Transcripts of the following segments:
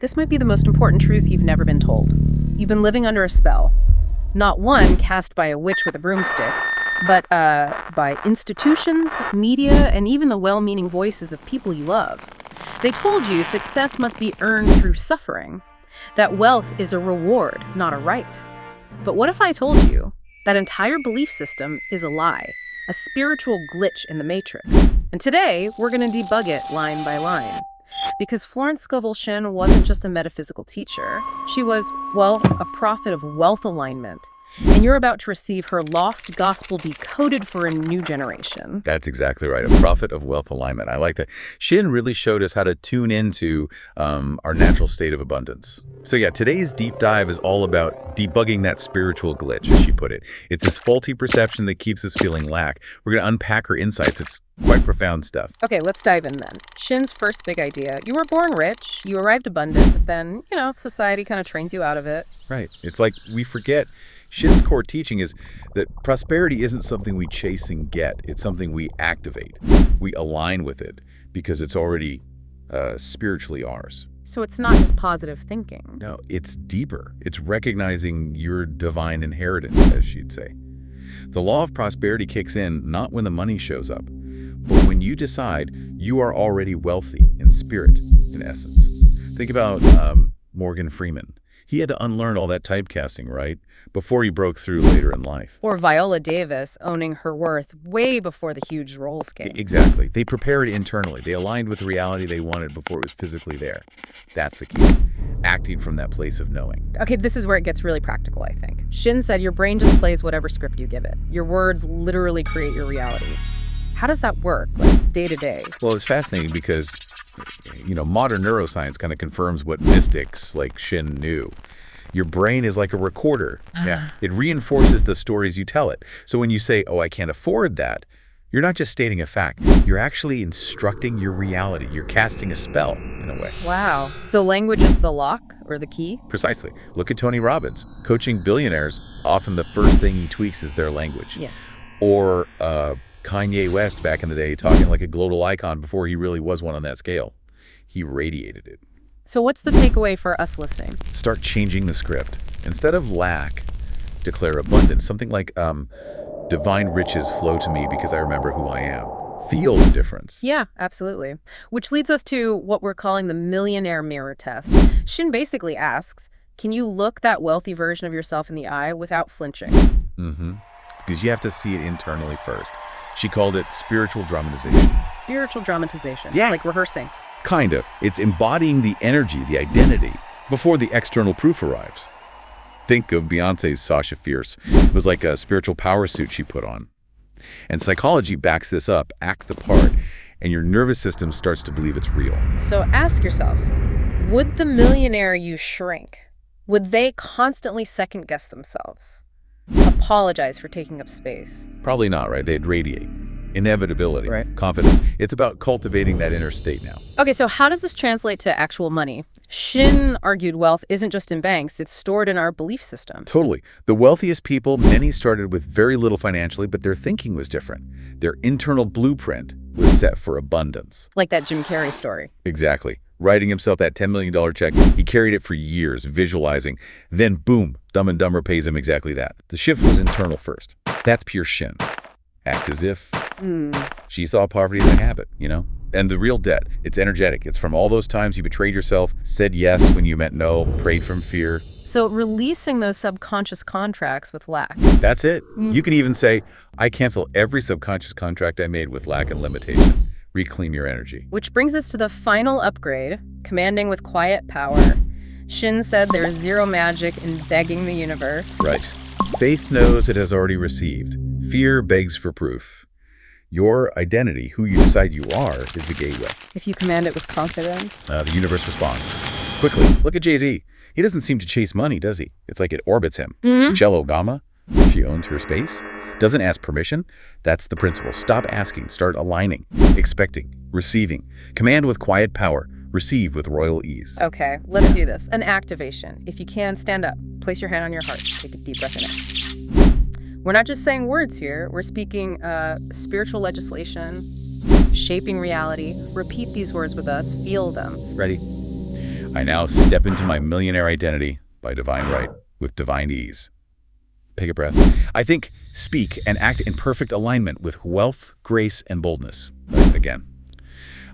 This might be the most important truth you've never been told. You've been living under a spell. Not one cast by a witch with a broomstick, but by institutions, media, and even the well-meaning voices of people you love. They told you success must be earned through suffering, that wealth is a reward, not a right. But what if I told you that entire belief system is a lie, a spiritual glitch in the matrix? And today, we're going to debug it line by line. Because Florence Scovel Shinn wasn't just a metaphysical teacher. She was, well, a prophet of wealth alignment. And you're about to receive her lost gospel decoded for a new generation. That's exactly right. A prophet of wealth alignment. I like that. Shinn really showed us how to tune into our natural state of abundance. So yeah, today's deep dive is all about debugging that spiritual glitch, as she put it. It's this faulty perception that keeps us feeling lack. We're going to unpack her insights. It's quite profound stuff. Okay, let's dive in then. Shinn's first big idea. You were born rich, you arrived abundant, but then, society kind of trains you out of it. Right. It's like we forget. Shinn's core teaching is that prosperity isn't something we chase and get. It's something we activate. We align with it because it's already spiritually ours. So it's not just positive thinking. No, it's deeper. It's recognizing your divine inheritance, as she'd say. The law of prosperity kicks in not when the money shows up, but when you decide you are already wealthy in spirit, in essence. Think about Morgan Freeman. He had to unlearn all that typecasting, right? Before he broke through later in life. Or Viola Davis owning her worth way before the huge roles came. Exactly. They prepared internally. They aligned with the reality they wanted before it was physically there. That's the key. Acting from that place of knowing. Okay, this is where it gets really practical, I think. Shinn said your brain just plays whatever script you give it. Your words literally create your reality. How does that work, like day to day? Well, it's fascinating because modern neuroscience kind of confirms what mystics like Shinn knew. Your brain is like a recorder. Yeah. It reinforces the stories you tell it. So when you say, oh, I can't afford that, you're not just stating a fact. You're actually instructing your reality. You're casting a spell, in a way. Wow. So language is the lock or the key? Precisely. Look at Tony Robbins. Coaching billionaires, often the first thing he tweaks is their language. Yeah. Or Kanye West back in the day talking like a global icon before he really was one on that scale. He radiated it. So what's the takeaway for us listening? Start changing the script. Instead of lack, declare abundance. Something like divine riches flow to me because I remember who I am. Feel the difference. Yeah, absolutely. Which leads us to what we're calling the millionaire mirror test. Shinn basically asks, can you look that wealthy version of yourself in the eye without flinching? Mm-hmm. Because you have to see it internally first. She called it spiritual dramatization. Spiritual dramatization. Yeah. Like rehearsing. Kind of. It's embodying the energy, the identity, before the external proof arrives. Think of Beyonce's Sasha Fierce. It was like a spiritual power suit she put on. And psychology backs this up, act the part, and your nervous system starts to believe it's real. So ask yourself, would the millionaire you shrink, would they constantly second-guess themselves? Apologize for taking up space? Probably not, right? They'd radiate. Inevitability, right. Confidence. It's about cultivating that inner state now. Okay, so how does this translate to actual money? Shinn argued wealth isn't just in banks, it's stored in our belief system. Totally. The wealthiest people, many started with very little financially, but their thinking was different. Their internal blueprint was set for abundance. Like that Jim Carrey story. Exactly. Writing himself that $10 million check, he carried it for years, visualizing. Then, boom, Dumb and Dumber pays him exactly that. The shift was internal first. That's pure Shinn. Act as if. She saw poverty as a habit, And the real debt, it's energetic. It's from all those times you betrayed yourself, said yes when you meant no, prayed from fear. So releasing those subconscious contracts with lack. That's it. You can even say, I cancel every subconscious contract I made with lack and limitation. Reclaim your energy. Which brings us to the final upgrade, commanding with quiet power. Shinn said there's zero magic in begging the universe. Right. Faith knows it has already received. Fear begs for proof. Your identity, who you decide you are, is the gateway. If you command it with confidence. The universe responds. Quickly, look at Jay-Z. He doesn't seem to chase money, does he? It's like it orbits him. Michelle Obama, she owns her space. Doesn't ask permission. That's the principle. Stop asking. Start aligning. Expecting. Receiving. Command with quiet power. Receive with royal ease. Okay, let's do this. An activation. If you can, stand up. Place your hand on your heart. Take a deep breath in. We're not just saying words here. We're speaking spiritual legislation, shaping reality. Repeat these words with us. Feel them. Ready? I now step into my millionaire identity by divine right with divine ease. Take a breath. I think, speak, and act in perfect alignment with wealth, grace, and boldness. Again,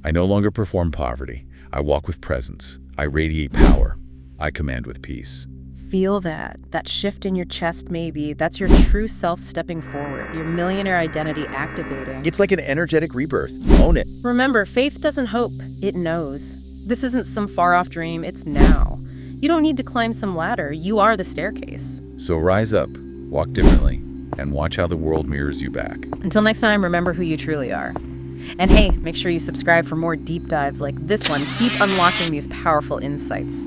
I no longer perform poverty. I walk with presence. I radiate power. I command with peace. Feel that shift in your chest maybe. That's your true self stepping forward, your millionaire identity activating. It's like an energetic rebirth. Own it. Remember, faith doesn't hope, it knows. This isn't some far-off dream, it's now. You don't need to climb some ladder, you are the staircase. So rise up, walk differently, and watch how the world mirrors you back. Until next time, remember who you truly are. And hey, make sure you subscribe for more deep dives like this one. Keep unlocking these powerful insights.